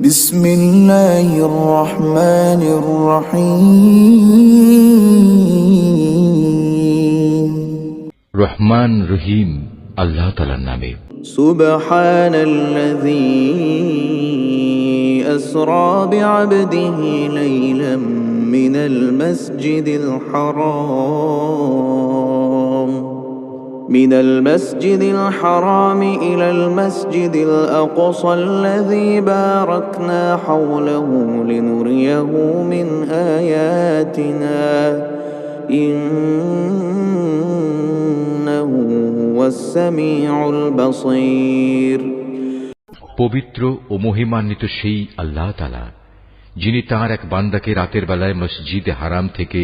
بسم الله الرحمن الرحيم রহমান রহিম আল্লাহ তাআলার নামে। سبحان الذي أسرى بعبده ليلا من المسجد الحرام إلى المسجد الأقصى الذي باركنا حوله لنريه من آياتنا إنه هو السميع البصير পবিত্র ও মহিমান্বিত সেই আল্লাহ তাআলা, যিনি তাঁর এক বান্দাকে রাতের বেলায় মসজিদে হারাম থেকে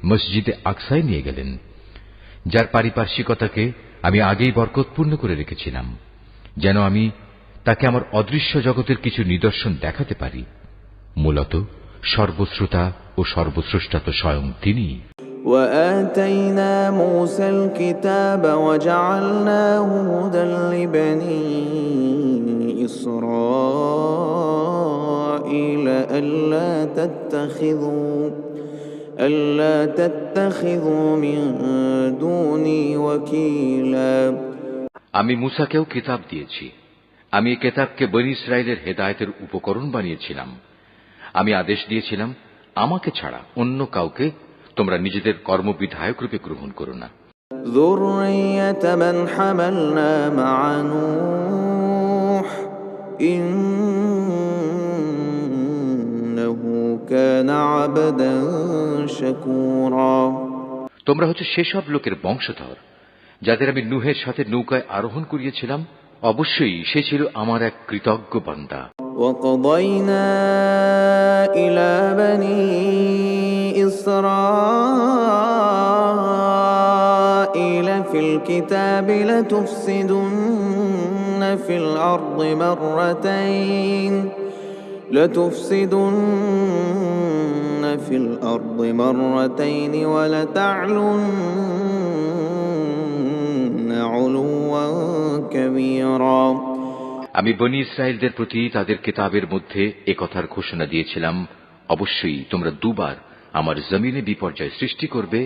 মসজিদে আকসায় নিয়ে গেলেন, যার পারিপার্শ্বিকতাকে আমি আগেই বরকতপূর্ণ করে রেখেছিলাম, যেন আমি তাকে আমার অদৃশ্য জগতের কিছু নিদর্শন দেখাতে পারি। মূলত সর্বশ্রোতা ও সর্বস্রষ্টা তো স্বয়ং তিনি। وآتينا موسى الكتاب وجعلناه هدى لبني إسرائيل ألا تتخذوا من دوني وكيلا আমি মূসাকেও কিতাব দিয়েছি। আমি এই কিতাবকে বনী ইসরাইলের হেদায়েতের উপকরণ বানিয়েছিলাম। আমি আদেশ দিয়েছিলাম, আমাকে ছাড়া অন্য কাউকে তোমরা নিজেদের কর্মবিধায়ক রূপে গ্রহণ করো না। ذُرِّيَّةَ مَنْ حَمَلْنَا مَعَ نُوحٍ إِنَّهُ كَانَ عَبْدًا شَكُورًا। তোমরা হচ্ছে সেসব লোকের বংশধর যাদের আমি নূহের সাথে নৌকায় আরোহণ করিয়েছিলাম। অবশ্যই সে ছিল আমার এক কৃতজ্ঞ বান্দা। وَقَضَيْنَا إِلَى بَنِي إسرائيل في الكتاب لتفسدن في الأرض مرتين ولتعلن علوا كبيرا। আমি বনী ইসরায়েলদের প্রতি তাদের কিতাবের মধ্যে একথার ঘোষণা দিয়েছিলাম, অবশ্যই তোমরা দুবার আমার জমিনে বিপর্যয় সৃষ্টি করবে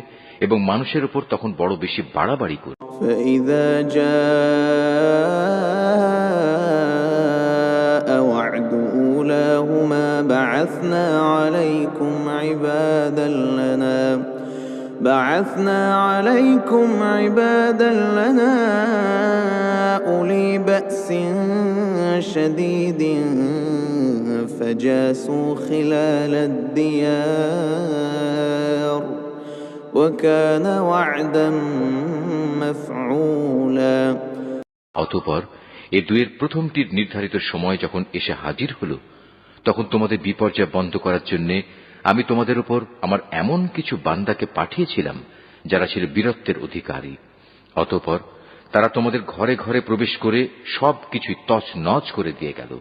এবং মানুষের উপর তখন বড় বেশি বাড়াবাড়ি করবে। فإذا جاء وعد أولاهما بعثنا عليكم عبادا لنا أولي بأس شديد فجاسوا خلال الديار وكان وعدا مفعولا। অতঃপর এই দুয়ের প্রথমটির নির্ধারিত সময় যখন এসে হাজির হল, তখন তোমাদের বিপর্যয় বন্ধ করার জন্য আমি তোমাদের উপর আমার এমন কিছু বান্দাকে পাঠিয়েছিলাম যারা ছিল বীরত্বের অধিকারী। অতঃপর তারা তোমাদের ঘরে ঘরে প্রবেশ করে সবকিছুই তছনছ করে দিয়ে গেল,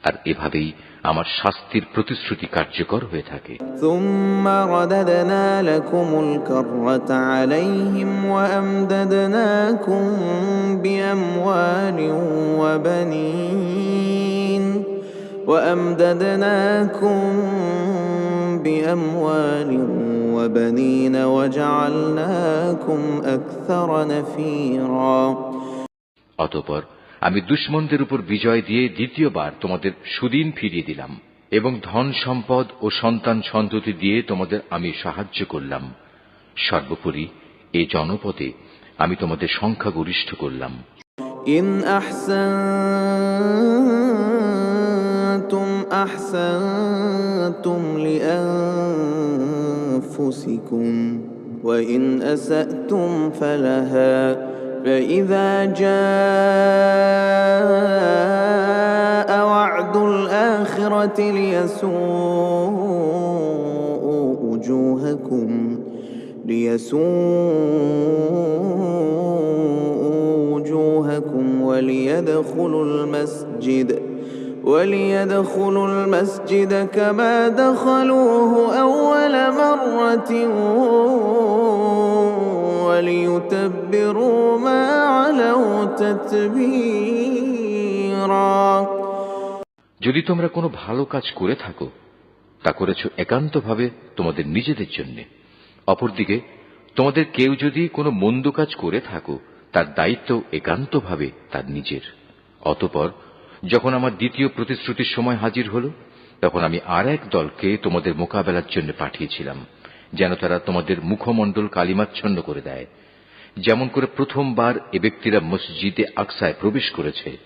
আর এভাবেই আমার শাস্তির প্রতিশ্রুতি কার্যকর হয়ে থাকে। ثم رددنا لكم الكرة عليهم وأمددناكم بأموال وبنين وجعلناكم أكثر نفيرا। অতঃপর আমি দুশমনদের উপর বিজয় দিয়ে দ্বিতীয়বার তোমাদের সুদিন ফিরিয়ে দিলাম এবং ধন সম্পদ ও সন্তান সন্ততি দিয়ে তোমাদের আমি সাহায্য করলাম। সর্বোপরি এই জনপদে আমি তোমাদের সংখ্যাগরিষ্ঠ করলাম। إن أحسنتم لأنفسكم وإن أسأتم فلها فإذا جاء وعد الآخرة ليسوءوا وجوهكم وليدخلوا المسجد كما دخلوه أول مرة وليتبروا ما علوا تتبيرا। যদি তোমরা কোনো ভালো কাজ করে থাকো, তা করেছ একান্তভাবে তোমাদের নিজেদের জন্য। অপরদিকে তোমাদের কেউ যদি কোনো মন্দ কাজ করে থাকো, তার দায়িত্ব একান্তভাবে তার নিজের। অতঃপর যখন আমার দ্বিতীয় প্রতিশ্রুতির সময় হাজির হল, তখন আমি আর এক দলকে তোমাদের মোকাবেলার জন্য পাঠিয়েছিলাম, যেন তারা তোমাদের মুখমণ্ডল কালিমাচ্ছন্ন করে দেয়। যেমন করে প্রথমবার এ ব্যক্তিরা মসজিদে আকসায় প্রবেশ করেছে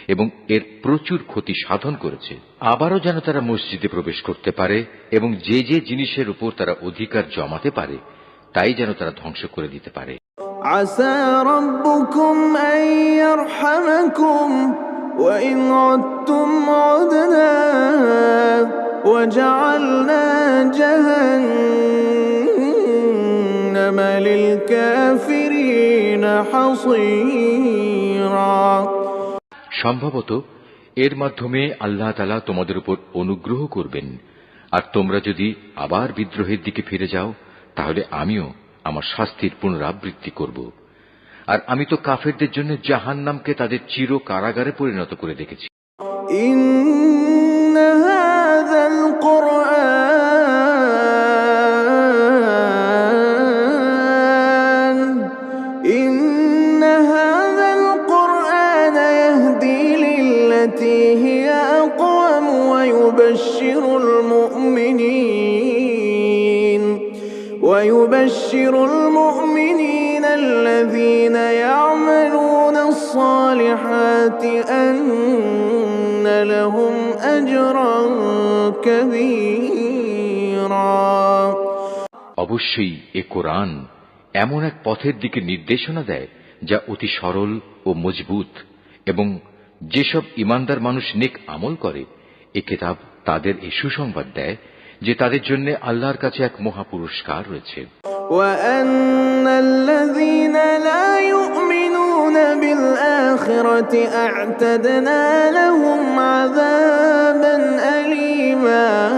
এবং এর প্রচুর ক্ষতি সাধন করেছে, আবারও যেন তারা মসজিদে প্রবেশ করতে পারে এবং যে যে জিনিসের উপর তারা অধিকার জমাতে পারে তাই যেন তারা ধ্বংস করে দিতে পারে। আসা রাব্বুকুম আন ইয়ারহামাকুম ওয়া ইন উদতুম উদনা ওয়া জাআলনা জাহান্নামা লিল কাফিরিনা হাসীরা। সম্ভবত এর মাধ্যমে আল্লাহ তাআলা তোমাদের উপর অনুগ্রহ করবেন, আর তোমরা যদি আবার বিদ্রোহের দিকে ফিরে যাও, তাহলে আমিও আমার শাস্তির পুনরাবৃত্তি করব। আর আমি তো কাফেরদের জন্য জাহান্নামকে তাদের চির কারাগারে পরিণত করে রেখেছি। ইন্না হাযাল কুরআন ইয়াহদি লিল্লাতী হিয়া আকওয়াম ওয়া ইউবাশশিরুল মুমিনিনা আল্লাযীনা ইয়া'মালুনা আস-সালিহাতি আন্না লাহুম আজরান কাবীরা। অবশ্যই এ কোরআন এমন এক পথের দিকে নির্দেশনা দেয় যা অতি সরল ও মজবুত, এবং যেসব ঈমানদার মানুষ নেক আমল করে, এ কিতাব তাদের এই সুসংবাদ দেয় যে তাদের জন্য আল্লাহর কাছে এক মহা পুরস্কার রয়েছে। ওয়া আন্নাল্লাযীনা লা ইউমিনুনা বিল আখিরাতি আ'তাদনা লাহুম আযাবান আলীমা।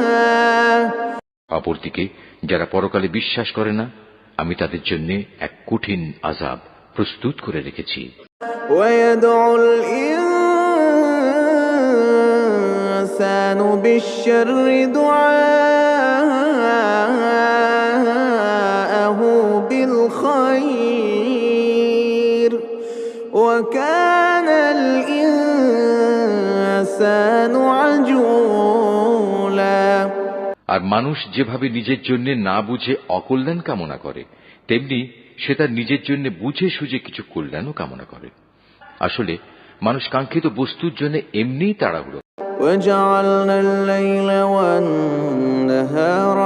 অপরদিকে যারা পরকালে বিশ্বাস করে না, আমি তাদের জন্য এক কঠিন আযাব প্রস্তুত করে রেখেছি। ওয়ায়াদউল ইনসানু বিশ-শাররি দুআআহু বিল খায়র ওয়া কানাল ইনসানু আজুলা। আর মানুষ যেভাবে নিজের জন্য না বুঝে অকল্যাণ কামনা করে, তেমনি সে তার নিজের জন্য বুঝে সুঝে কিছু কল্যাণও কামনা করে। আসলে মানুষ কাঙ্ক্ষিত বস্তুর জন্য এমনিই তাড়াহুড়ো। وجعلنا الليل والنهار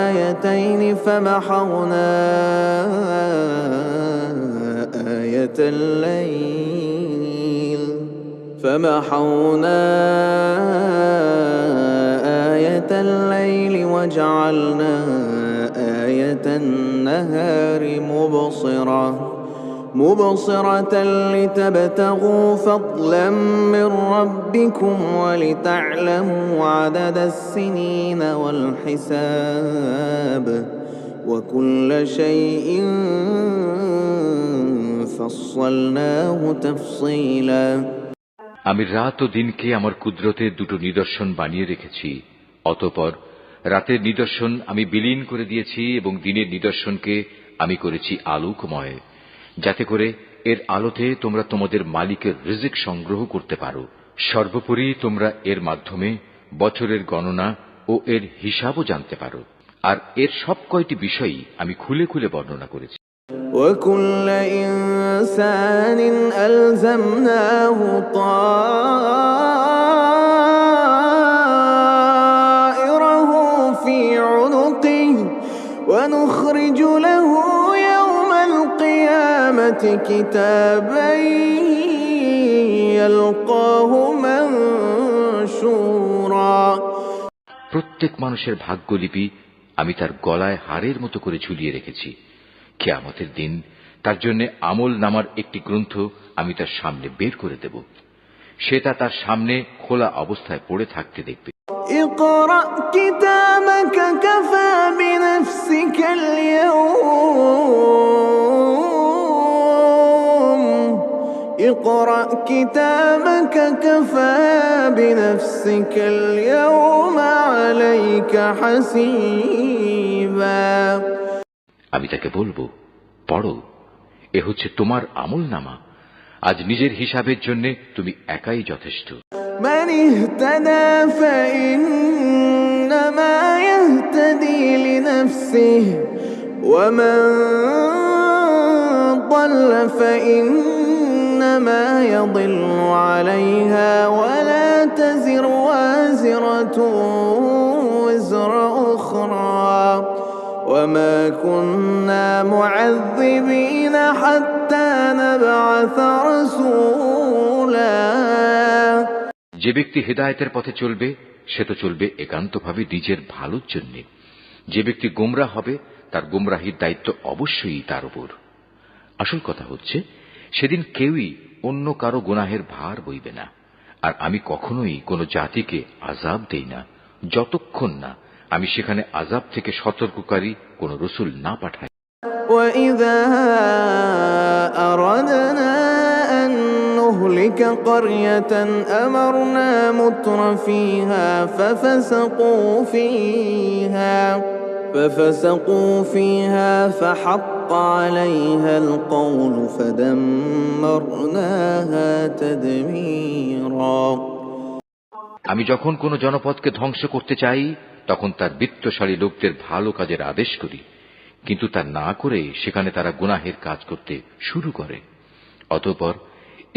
آيتين فمحونا آية الليل وجعلنا آية النهار مبصرة لتبتغوا فضلا من ربكم ولتعلموا عدد السنين والحساب وكل شيء فصلناه تفصيلا। আমি রাত ও দিনকে আমার কুদরতের দুটো নিদর্শন বানিয়ে রেখেছি। অতঃপর রাতের নিদর্শন আমি বিলীন করে দিয়েছি এবং দিনের নিদর্শনকে আমি করেছি আলোকময়, যাতে করে এর আলোতে তোমরা তোমাদের মালিকের রিজিক সংগ্রহ করতে পারো। সর্বোপরি তোমরা এর মাধ্যমে বছরের গণনা ও এর হিসাবও জানতে পারো। আর এর সব কয়টি বিষয়ই আমি খুলে খুলে বর্ণনা করেছি। وَكُلَّ إِنسَانٍ أَلْزَمْنَاهُ طَائِرَهُ فِي عُنُقِهِ وَنُخْرِجُ لَهُ يَوْمَ الْقِيَامَةِ كِتَابًا يَلْقَاهُ مَنشُورًا। প্রত্যেক মানুষের ভাগ্যলিপি আমি তার গলায় হারের মতো করে ঝুলিয়ে রেখেছি। কিয়ামতের দিন তার জন্য আমল নামার একটি গ্রন্থ আমি তার সামনে বের করে দেব। সে তা তার সামনে খোলা অবস্থায় পড়ে থাকতে দেখবে। ইকরা কিতাবাকা কাফা বিনাফসিকা আল-ইয়াওম اقرأ كتابك كفى بنفسك اليوم عليك حسيبا আমি তাকে বলবো, পড়ো, এ হচ্ছে তোমার আমলনামা। আজ নিজের হিসাবের জন্য তুমি একাই যথেষ্ট। من اهتدى فإنما يهتدي لنفسه ومن ضل فإنما يضل عليها ولا تزر وازرة وزر أخرى وما كنا معذبين حتى نبعث رسولا যে ব্যক্তি হেদায়েতের পথে চলবে সে তো চলবে একান্তভাবে নিজের ভালোর জন্য। যে ব্যক্তি গোমরাহ হবে তার গোমরাহির দায়িত্ব অবশ্যই তার উপর। আসল কথা হচ্ছে, সেদিন কেউই অন্য কারো গুনাহের ভার বইবে না। আর আমি কখনোই কোনো জাতিকে আযাব দেই না যতক্ষণ না আমি সেখানে আযাব থেকে সতর্ককারী কোন রাসূল না পাঠাই। وَإِذَا أَرَدْنَا أَن نُّهْلِكَ قَرْيَةً أَمَرْنَا مُتْرَ فِيهَا فَفَسَقُوا فِيهَا فَحَقَّ عَلَيْهَا الْقَوْلُ فَدَمَّرْنَاهَا تَدْمِيرًا আমি যখন কোন জনপদকে ধ্বংস করতে চাই তখন তার বিত্তশালী লোকদের ভালো কাজের আদেশ করি, কিন্তু তা না করে সেখানে তারা গুনাহের কাজ করতে শুরু করে। অতঃপর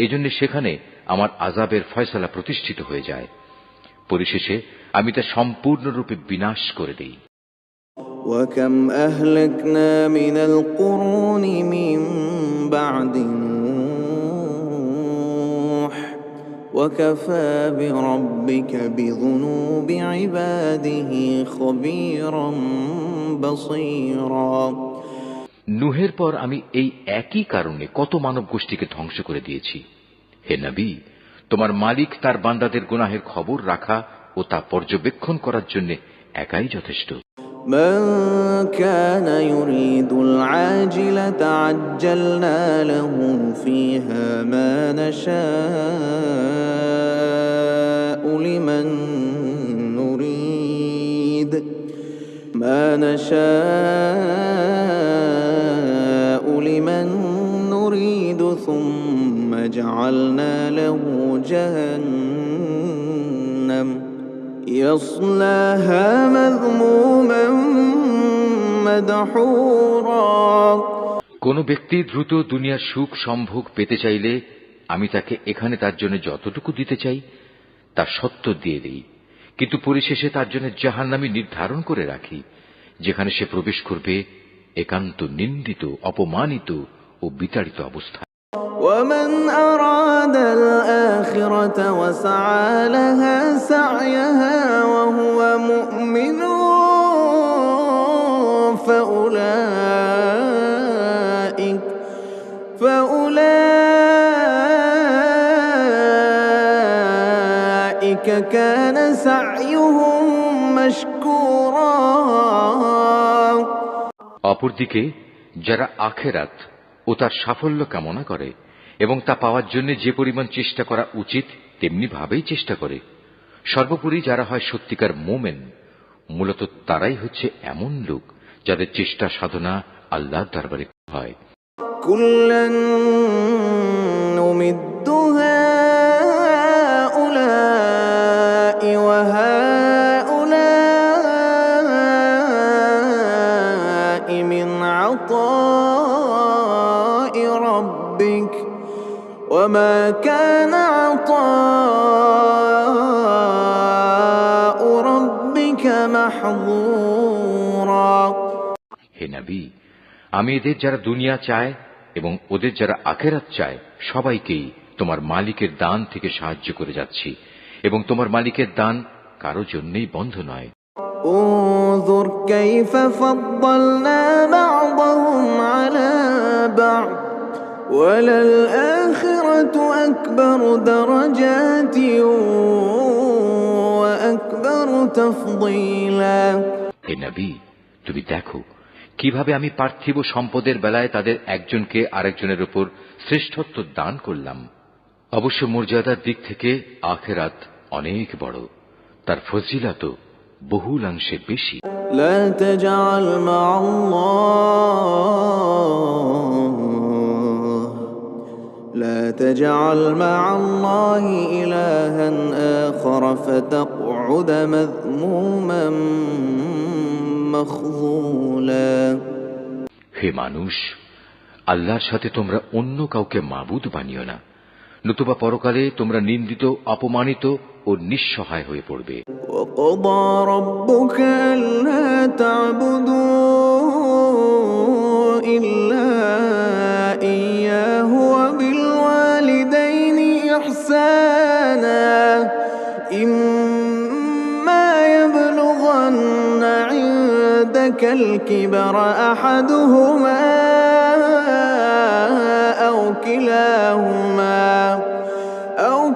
এজন্য সেখানে আমার আযাবের ফয়সালা প্রতিষ্ঠিত হয়ে যায়। পরিশেষে আমি তা সম্পূর্ণরূপে বিনাশ করে দেই। وَكَمْ أَهْلَكْنَا مِنَ الْقُرُونِ مِنْ بَعْدِ نُوحٍ وَكَفَى بِرَبِّكَ بِذُنُوبِ عِبَادِهِ خَبِيرًا بَصِيرًا নূহের পর আমি এই একই কারণে কত মানব গোষ্ঠীকে ধ্বংস করে দিয়েছি। হে নবী, তোমার মালিক তার বান্দাদের গুনাহের খবর রাখা ও তা পর্যবেক্ষণ করার জন্য একাই যথেষ্ট। من كان يريد العاجلة عجلنا له فيها ما نشاء لمن نريد ثم جعلنا له جهنم يصلاها مذموما مدحورا কোন ব্যক্তি দ্রুত দুনিয়ার সুখ সম্ভোগ পেতে চাইলে আমি তাকে এখানে তার জন্য যতটুকু দিতে চাই তা সত্য দিয়ে দেই, কিন্তু পরিশেষে তার জন্য জাহান্নামী নির্ধারণ করে রাখি, যেখানে সে প্রবেশ করবে একান্ত নিন্দিত, অপমানিত ও বিতাড়িত অবস্থায়। ومن أراد الآخرة وسعى لها سعيها وهو مؤمن فأولئك كان سعيهم مشكورا অপরদিকে যারা আখিরাত ও তার সাফল্য কামনা করে এবং তা পাওয়ার জন্য যে পরিমাণ চেষ্টা করা উচিত তেমনি ভাবেই চেষ্টা করে, সর্বোপরি যারা হয় সত্যিকার মোমেন, মূলত তারাই হচ্ছে এমন লোক যাদের চেষ্টা সাধনা আল্লাহর দরবারে হয়। কুল্লান নুমিদ্দু হাউলাই ওয়া হাউলাই মিন আতাই রাব্বিক ওয়া মা কানা আতাউ রাব্বিকা মাহযুরা। হে নবী, আমি এদের যারা দুনিয়া চায় এবং ওদের যারা আখিরাত চায় সবাইকেই তোমার মালিকের দান থেকে সাহায্য করে যাচ্ছি, এবং তোমার মালিকের দান কারো জন্যই বন্ধ নয়। انظر كيف فضلنا بعضهم على بعض وللآخرة أكبر درجات وأكبر تفضيلا। হে নবী, তুমি দেখো কিভাবে আমি পার্থিব সম্পদের বেলায় তাদের একজনকে আরেকজনের উপর শ্রেষ্ঠত্ব দান করলাম, অবশ্য মর্যাদার দিক থেকে আখিরাত অনেক বড়, তার ফজিলত বহুলাংশে বেশি। لا تجعل مع الله إلها آخر فتقعد مذموما مخذولا। হে মানুষ, আল্লাহর সাথে তোমরা অন্য কাউকে মাবুদ বানিও না, নতুবা পরকালে তোমরা নিন্দিত, অপমানিত ও নিঃসহায় হয়ে পড়বে। وقضى ربك ألا تعبدوا إلا إياه وبالوالدين إحسانا إما يبلغن عندك الكبر أحدهما أو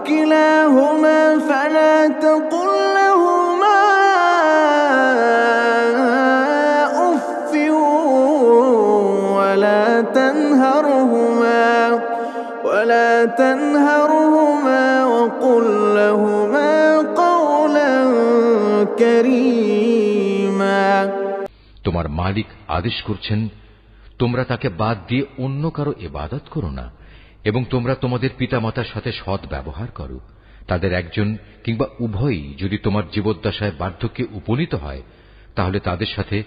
كلاهما فلا تقل لهما أف ولا تنهرهما وقل لهما قولا كريما। তোমার মালিক আদেশ করছেন, তোমরা তাকে বাদ দিয়ে অন্য কারো ইবাদত করো না, এবং তোমরা তোমাদের পিতামাতার সাথে সৎ ব্যবহার করো। তাদের একজন কিংবা উভয়ই যদি তোমার জীবদ্দশায় বার্ধক্যে উপনীত হয়, তাহলে তাদের সাথে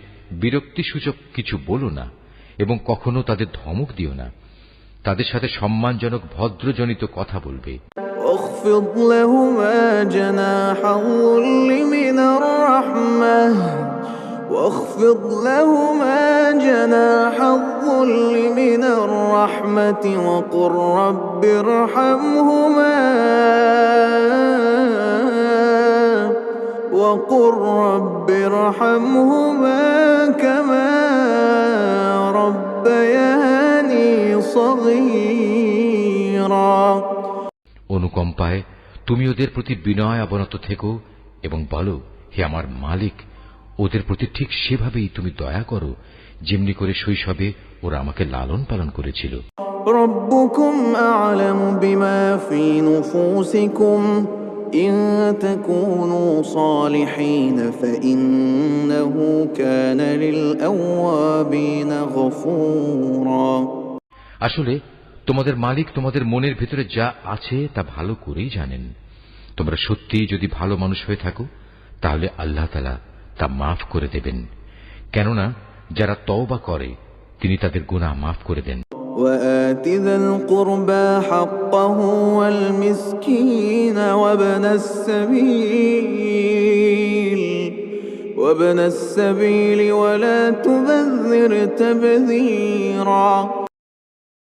বিরক্তিসূচক কিছু বলো না এবং কখনো তাদের ধমক দিও না। তাদের সাথে সম্মানজনক ভদ্রজনিত কথা বলবে। واخفض لهما جناح الذل من الرحمة واخفض لهما جناح الذل من الرحمة وقل رب ارحمهما كما ربياني صغيرا। অনুকম্পায় তুমি ওদের প্রতি বিনয় অবনত থেকো এবং বলো, হে আমার মালিক, ওদের প্রতি ঠিক সেভাবেই তুমি দয়া করো যেমনি করে শৈশবে ওরা আমাকে লালন পালন করেছিল। ربكم أعلم بما في نفوسكم إن تكونوا صالحين فإنه كان للأوابين غفورا। আসলে তোমাদের মালিক তোমাদের মনের ভিতরে যা আছে তা ভালো করেই জানেন। তোমরা সত্যিই যদি ভালো মানুষ হয়ে থাকো, তাহলে আল্লাহ তাআলা তা মাফ করে দেবেন, কেননা যারা তওবা করে তিনি তাদের গুনাহ মাফ করে দেন। وآت ذا القربى حقه والمسكين وابن السبيل ولا تبذر تبذيرا।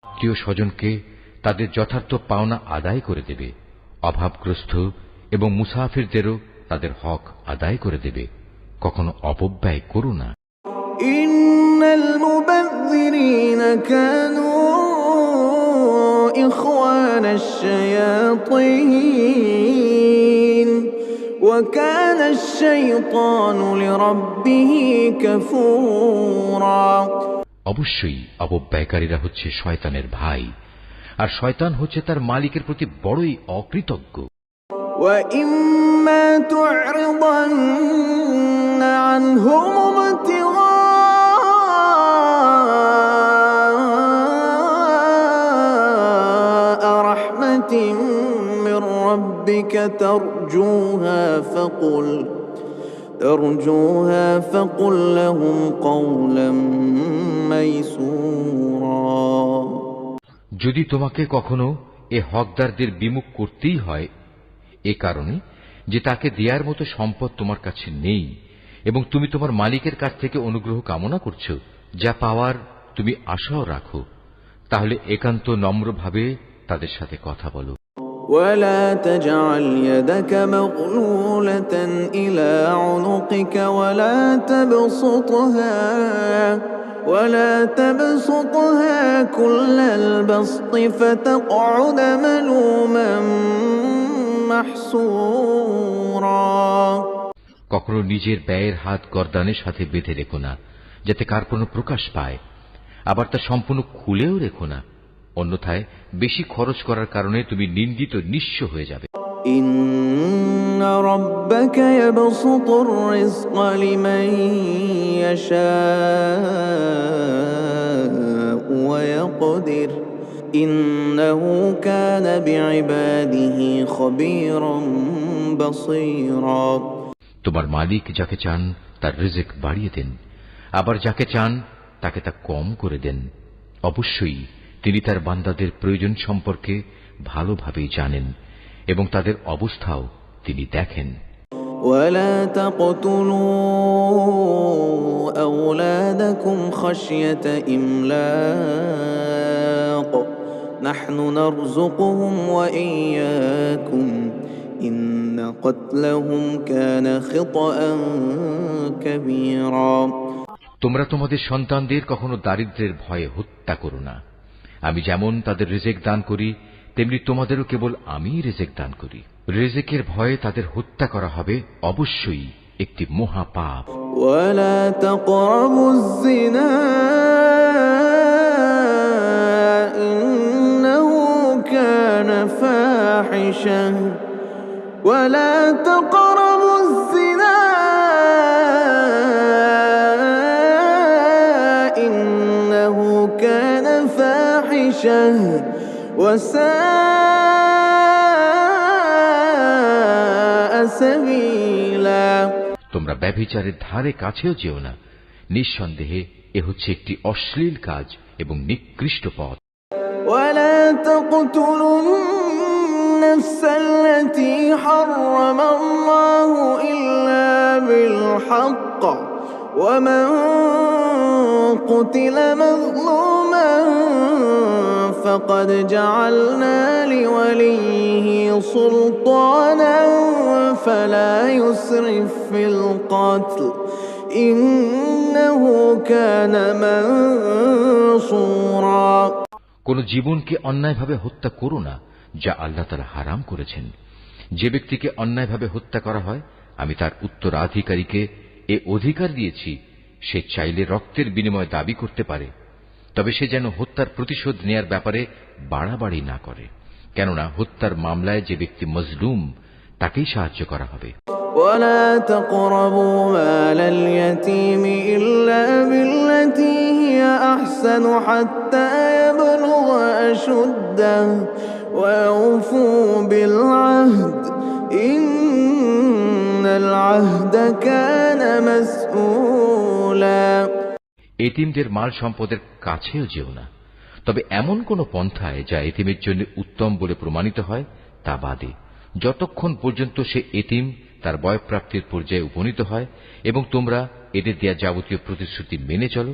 প্রিয় স্বজনকে তাদের যথার্থ পাওনা আদায় করে দেবে, অভাবগ্রস্ত এবং মুসাফিরদেরও তাদের হক আদায় করে দেবে, কখনো অপব্যয় করো না। ইন্নাল মুবাযযিরিনা কানু ইখওয়ানাশ শায়াতিন ওয়া কানাশ শাইতানু লিরাব্বিহি কাফুরা। অবশ্যই অপব্যয়কারীরা হচ্ছে শয়তানের ভাই, আর শয়তান হচ্ছে তার মালিকের প্রতি বড়ই অকৃতজ্ঞ। وَإِمَّا تُعْرِضَنَّ عَنْهُمُ ابْتِغَاءَ رَحْمَةٍ مِّن رَّبِّكَ ترجوها فقل لهم قولا ميسورا। যদি তোমাকে কখনো এ হকদারদের বিমুখ করতেই হয়, এ কারণে যে তাকে দেওয়ার মতো সম্পদ তোমার কাছে নেই এবং তুমি তোমার মালিকের কাছ থেকে অনুগ্রহ কামনা করছো, যা পাওয়ার তুমি আশাও রাখো, তাহলে একান্ত নম্রভাবে তাদের সাথে কথা বলো। ولا تجعل يدك مغلولة إلى عنقك ولا تبسطها كل البسط فتقعد ملوما محسورا। কখনো নিজের ব্যয়ের হাত গর্দানের সাথে বেঁধে রেখো না, যাতে কার কোনো প্রকাশ পায়, আবার তা সম্পূর্ণ খুলেও রেখো না, অন্যথায় বেশি খরচ করার কারণে তুমি নিন্দিত নিঃস্ব হয়ে যাবে। إن ربك يبسط الرزق لمن يشاء ويقدر إنه كان بعباده خبيرا بصيرا। তোমার মালিক যাকে চান তার রিজিক বাড়িয়ে দেন, আবার যাকে চান তাকে তা কম করে দেন। অবশ্যই তিনি তার বান্দাদের প্রয়োজন সম্পর্কে ভালোভাবেই জানেন এবং তাদের অবস্থাও তিনি দেখেন। ولا تقتلوا أولادكم خشية إملاق نحن نرزقهم وإياكم إن قتلهم كان خطأ كبيرا। তোমরা তোমাদের সন্তানদের কখনো দারিদ্র্যের ভয়ে হত্যা করো না। আমি যেমন তাদের রিজিক দান করি তেমনি তোমাদেরও কেবল আমিই রিজিক দান করি। রিজিকের ভয়ে তাদের হত্যা করা হবে অবশ্যই একটি মহাপাপ। ولا تقربوا الزنا إنه كان فاحشة ولا تقربوا الزنا إنه كان فاحشة وساء سبيلا। তোমরা ব্যভিচারের ধারে কাছেও যেও না, নিঃসন্দেহে এ হচ্ছে একটি অশ্লীল কাজ এবং নিকৃষ্ট পথ। ولا تقتلوا النفس التي حرم الله إلا بالحق ومن قتل مظلوما فقد جعلنا لوليه سلطانا فلا يسرف في القتل إنه كان منصورا। কোন জীবনকে অন্যায়ভাবে হত্যা করো না যা আল্লাহ তাআলা হারাম করেছেন। যে ব্যক্তিকে অন্যায়ভাবে হত্যা করা হয় আমি তার উত্তরাধিকারীকে এ অধিকার দিয়েছি, সে চাইলে রক্তের বিনিময় দাবি করতে পারে, তবে সে যেন হত্যার প্রতিশোধ নেয়ার ব্যাপারে বাড়াবাড়ি না করে, কেননা হত্যার মামলায় যে ব্যক্তি মজলুম তাকেই সাহায্য করা হবে। ولا تقربوا مال اليتيم إلا بالتي هي أحسن حتى يبلغ أشده وأوفوا بالعهد إن العهد كان مسؤولا। এতিমদের মাল সম্পদের কাছেও যেও না, তবে এমন কোন পন্থায় যা এতিমের জন্য উত্তম বলে প্রমাণিত হয় তা বাদে, যতক্ষণ পর্যন্ত সে এতিম তার বয়ঃপ্রাপ্তির পর্যায়ে উপনীত হয় এবং তোমরা এদের দেয়া যাবতীয় প্রতিশ্রুতি মেনে চলো,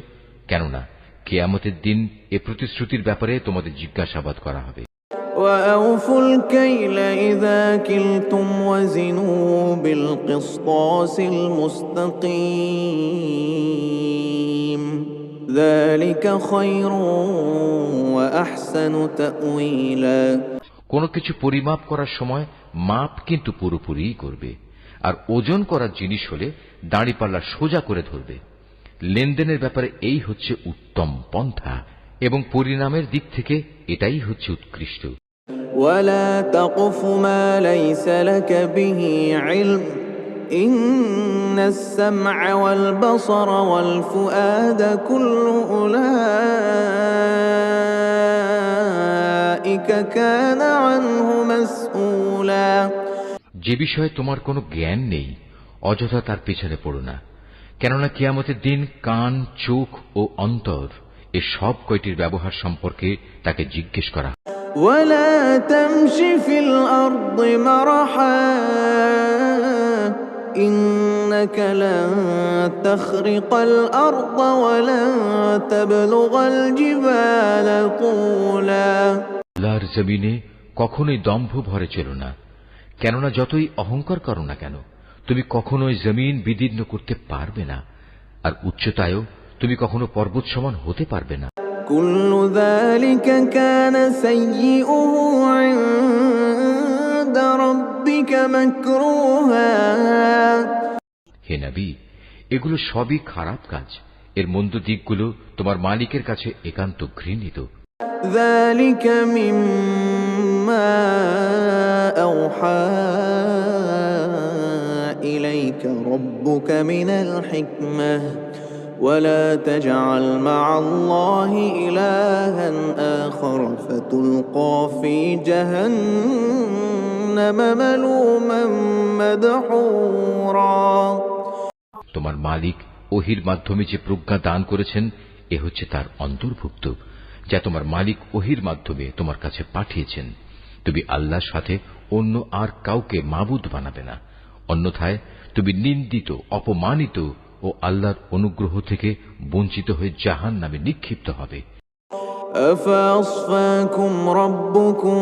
কেননা কিয়ামতের দিন এ প্রতিশ্রুতির ব্যাপারে তোমাদের জিজ্ঞাসাবাদ করা হবে। وأوفوا الكيل إذا كلتم وزنوا بالقسطاس المستقيم ذلك خير وأحسن تأويلا। কোনো কিছু পরিমাপ করার সময় মাপ কিন্তু পুরোপুরিই করবে, আর ওজন করার জিনিস হলে দাঁড়িপাল্লা সোজা করে ধরবে। লেনদেনের ব্যাপারে এই হচ্ছে উত্তম পন্থা এবং পরিণামের দিক থেকে এটাই হচ্ছে উৎকৃষ্ট। ولا تقف ما ليس لك به علم إن السمع والبصر والفؤاد كل أولئك كان عنه مسؤولا। যে বিষয়ে তোমার কোনো জ্ঞান নেই অযথা তার পেছনে পড়ো না, কেননা কিয়ামতের দিন কান, চোখ ও অন্তর এ সব কয়টির ব্যবহার সম্পর্কে তাকে জিজ্ঞেস করা। ولا تمش في الأرض مرحا إنك لن تخرق الأرض ولن تبلغ الجبال طولا। আল্লাহর জমিনে কখনোই দম্ভ ভরে চলো না, কেননা যতই অহংকার করো না কেন তুমি কখনোই জমিন বিদীর্ণ করতে পারবে না, আর উচ্চতায়ও তুমি কখনো পর্বত সমান হতে পারবে না। كل ذلك كان سيئه عند ربك مكروها। হে নবী, এগুলো সবই খারাপ কাজ, এর মন্দ দিকগুলো তোমার মালিকের কাছে একান্ত ঘৃণিত। ذلك مما أوحى إليك ربك من الحكمة ولا تجعل مع الله إلها آخر فتلقى في جهنم ملوما مدحورا। তোমার মালিক ওহির মাধ্যমে যে প্রজ্ঞা দান করেছেন এ হচ্ছে তার অন্তর্ভুক্ত, যা তোমার মালিক ওহির মাধ্যমে তোমার কাছে পাঠিয়েছেন। তুমি আল্লাহর সাথে অন্য আর কাউকে মাবুদ বানাবে না, অন্যথায় তুমি নিন্দিত, অপমানিত ও আল্লাহর অনুগ্রহ থেকে বঞ্চিত হয়ে জাহান্নামে নিক্ষিপ্ত হবে। أفأصفاكم ربكم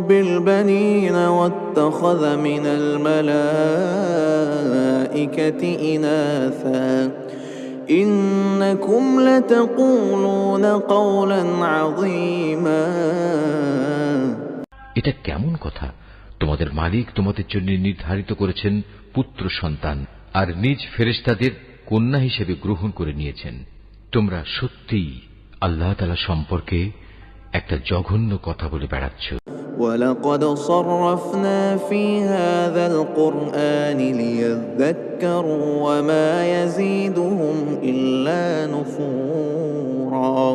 بالبنين واتخذ من الملائكة إناثا إنكم لتقولون قولا عظيما। এটা কেমন কথা? তোমাদের মালিক তোমাদের জন্য নির্ধারিত করেছেন পুত্র সন্তান আর নিজ ফেরেশতাদের কন্যা হিসেবে গ্রহণ করে নিয়েছেন। তোমরা সত্যিই আল্লাহ তাআলা সম্পর্কে একটা জঘন্য কথা বলে বেড়াচ্ছ। وَلَقَدْ صَرَّفْنَا فِي هَذَا الْقُرْآنِ لِيَذَّكَّرُوا وَمَا يَزِيدُهُمْ إِلَّا نُفُورًا।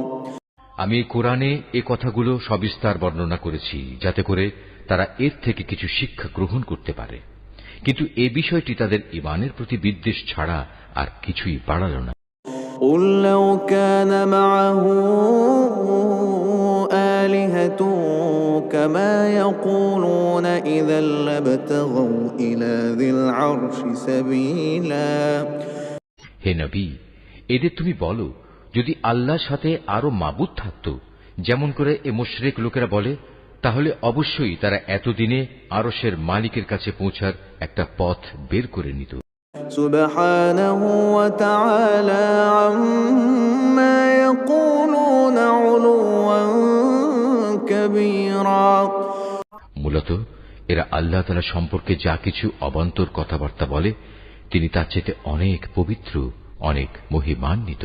আমি কোরআনে এ কথাগুলো সবিস্তার বর্ণনা করেছি যাতে করে তারা এর থেকে কিছু শিক্ষা গ্রহণ করতে পারে, কিন্তু এ বিষয়টি তাদের ঈমানের প্রতি বিদ্বেষ ছাড়া আর কিছুই বাড়াল না। قُل لَّوْ كَانَ مَعَهُ آلِهَةٌ كَمَا يَقُولُونَ إِذًا لَّابْتَغَوْا إِلَىٰ ذِي الْعَرْشِ سَبِيلًا। হে নবী, এদের তুমি বলো, যদি আল্লাহর সাথে আরো মাবুদ থাকত যেমন করে এ মুশরিক লোকেরা বলে, তাহলে অবশ্যই তারা এতদিনে আরশের মালিকের কাছে পৌঁছার একটা পথ বের করে নিত। সুবহানাহু ওয়া তাআলা আম্মা ইয়াকুলুন উলুওয়ান কাবীরা। মূলত এরা আল্লাহ তাআলা সম্পর্কে যা কিছু অবান্তর কথাবার্তা বলে তিনি তার চেয়ে অনেক পবিত্র, অনেক মহিমান্বিত।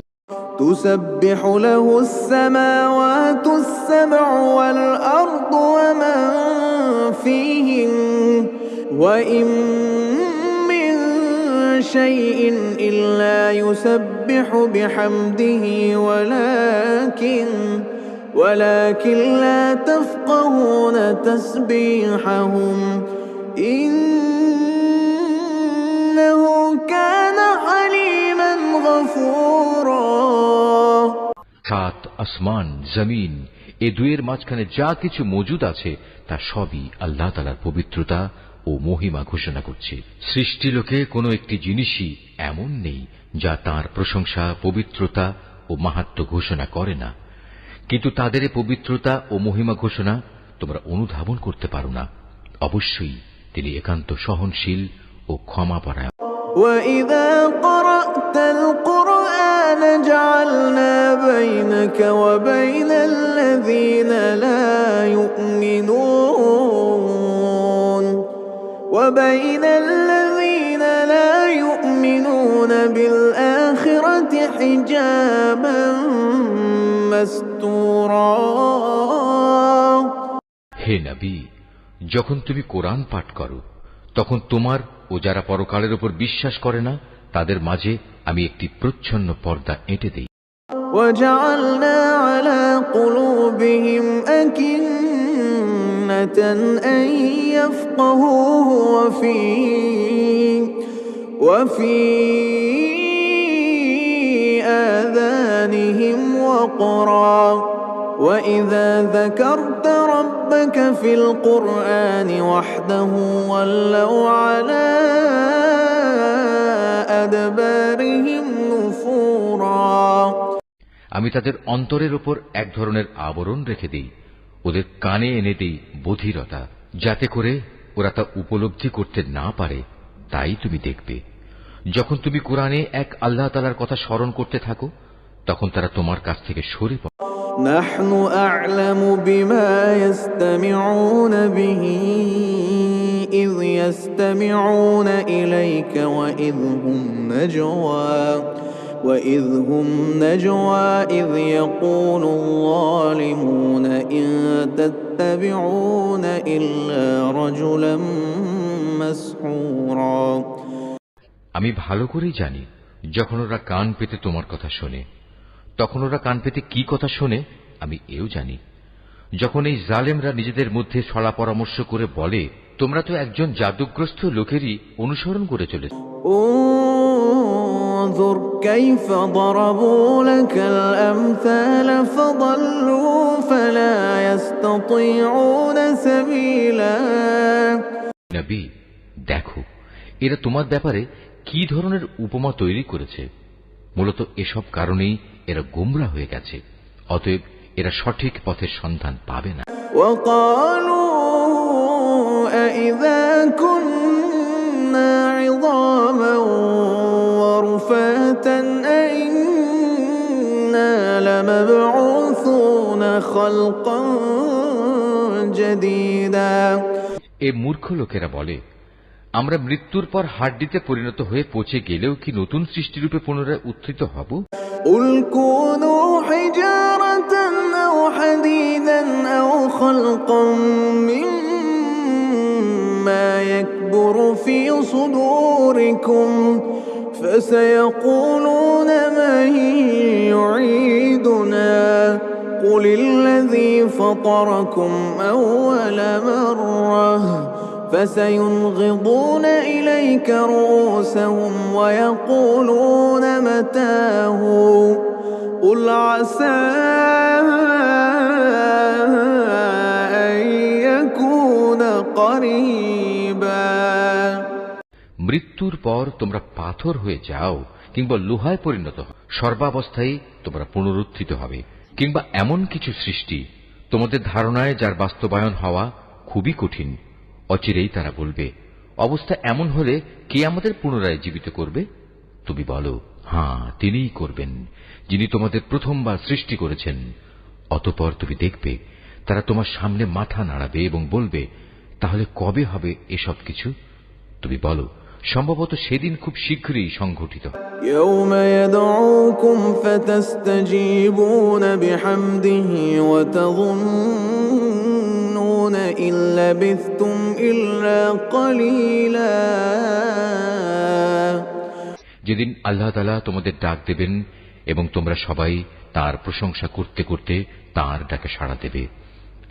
تسبح له السماوات السبع والأرض ومن فيهن وإن من شيء إلا يسبح بحمده ولكن لا تفقهون تسبيحهم إنه كان حليما غفورا। সাত আসমান, জমিন এ দুয়ের মাঝখানে যা কিছু মজুদ আছে তা সবই আল্লাহ তাআলার পবিত্রতা ও মহিমা ঘোষণা করছে। সৃষ্টিলোকে কোনো একটি জিনিসই এমন নেই যা তার প্রশংসা, পবিত্রতা ও মাহাত্ম্য ঘোষণা করে না, কিন্তু তাদের এই পবিত্রতা ও মহিমা ঘোষণা তোমরা অনুধাবন করতে পারো না। অবশ্যই তিনি একান্ত সহনশীল ও ক্ষমাপরায়ণ। وَإِذَا قَرَأْتَ الْقُرْآنَ جَعَلْنَا بَيْنَكَ وَبَيْنَ الَّذِينَ لَا يُؤْمِنُونَ بِالْآخِرَةِ حِجَابًا مَسْتُورًا। হে নবী, যখন তুমি কোরআন পাঠ করো তখন তোমার ও যারা পরকালের উপর বিশ্বাস করে না তাদের মাঝে আমি একটি প্রচ্ছন্ন পর্দা এঁটে দেই। وَجَعَلْنَا عَلَى قُلُوبِهِمْ أَكِنَّةً أَن يَفْقَهُوهُ وَفِي آذَانِهِمْ وَقْرًا وَإِذَا ذَكَرْتَ رَبَّكَ فِي الْقُرْآنِ وَحْدَهُ وَلَّوْا عَلَىٰ أَدْبَارِهِمْ نُفُورًا। আমি তাদের অন্তরের উপর এক ধরনের আবরণ রেখে দেই, ওদের কানে এনে দেই বধিরতা, যাতে করে ওরা তা উপলব্ধি করতে না পারে। তাই তুমি দেখবে যখন তুমি কোরআনে এক আল্লাহ তাআলার কথা স্মরণ করতে থাকো তখন তারা তোমার কাছ থেকে সরে পড়ে। نحن أعلم بما يستمعون به إذ يستمعون إليك وإذ هم نجوى وإذ هم نجوى إذ يقول الظالمون إن تتبعون إلا رجلا مسحورا আমি ভালো করেই জানি যখন ওরা কান পেতে তোমার কথা শোনে, তখন ওরা কান পেতে কি কথা শোনে আমি এও জানি। যখন এই জালেমরা নিজেদের মধ্যে ছড়া পরামর্শ করে বলে, তোমরা তো একজন জাদুগ্রস্ত লোকেরই অনুসরণ করে চলেছ। انظر كيف ضربوا لك الأمثال فضلوا فلا يستطيعون سبيلا নবী, দেখো এরা তোমার ব্যাপারে কি ধরনের উপমা তৈরি করেছে। মূলত এসব কারণেই এরা গোমরা হয়ে গেছে, অতএব এরা সঠিক পথের সন্ধান পাবে না। وقالوا أإذا كنا عظاما ورفاتا أإنا لمبعوثون خلقا جديدا এ মূর্খ লোকেরা বলে, আমরা মৃত্যুর পর হাড্ডিতে পরিণত হয়ে পচে গেলেও কি নতুন সৃষ্টিরূপে পুনরায় উত্থিত হব? قل كونوا حجارة أو حديدا أو خلقا مما يكبر في صدوركم فسيقولون من يعيدنا قل الذي فطركم أول مرة فسينغضون إليك رؤوسهم ويقولون متاه قل عسى أن يكون قريبا মৃত্যুর পর তোমরা পাথর হয়ে যাও কিংবা লোহায় পরিণত হও, সর্বাবস্থায় তোমরা পুনরুত্থিত হবে। কিংবা এমন কিছু সৃষ্টি তোমাদের ধারণায় যার বাস্তবায়ন হওয়া খুবই কঠিন, অচিরেই তারা বলবে, অবস্থা এমন হলে কে আমাদের পুনরায় জীবিত করবে? তুমি বলো, হ্যাঁ, তিনিই করবেন, যিনি তোমাদের প্রথমবার সৃষ্টি করেছেন। অতঃপর তুমি দেখবে তারা তোমার সামনে মাথা নাড়াবে এবং বলবে, তাহলে কবে হবে এসব কিছু? তুমি বলো, সম্ভবত সেদিন খুব শীঘ্রই সংঘটিত। يوم يدعوكم فتستجيبون بحمده وتظنون إن لبثتم إلا قليلا যেদিন আল্লাহ তাআলা তোমাদের ডাক দেবেন এবং তোমরা সবাই তার প্রশংসা করতে করতে তার ডাকে সাড়া দেবে,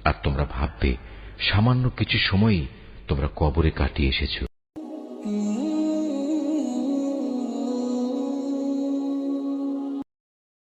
আর তোমরা ভাববে সামান্য কিছু সময়ই তোমরা কবরে কাটিয়ে এসেছো।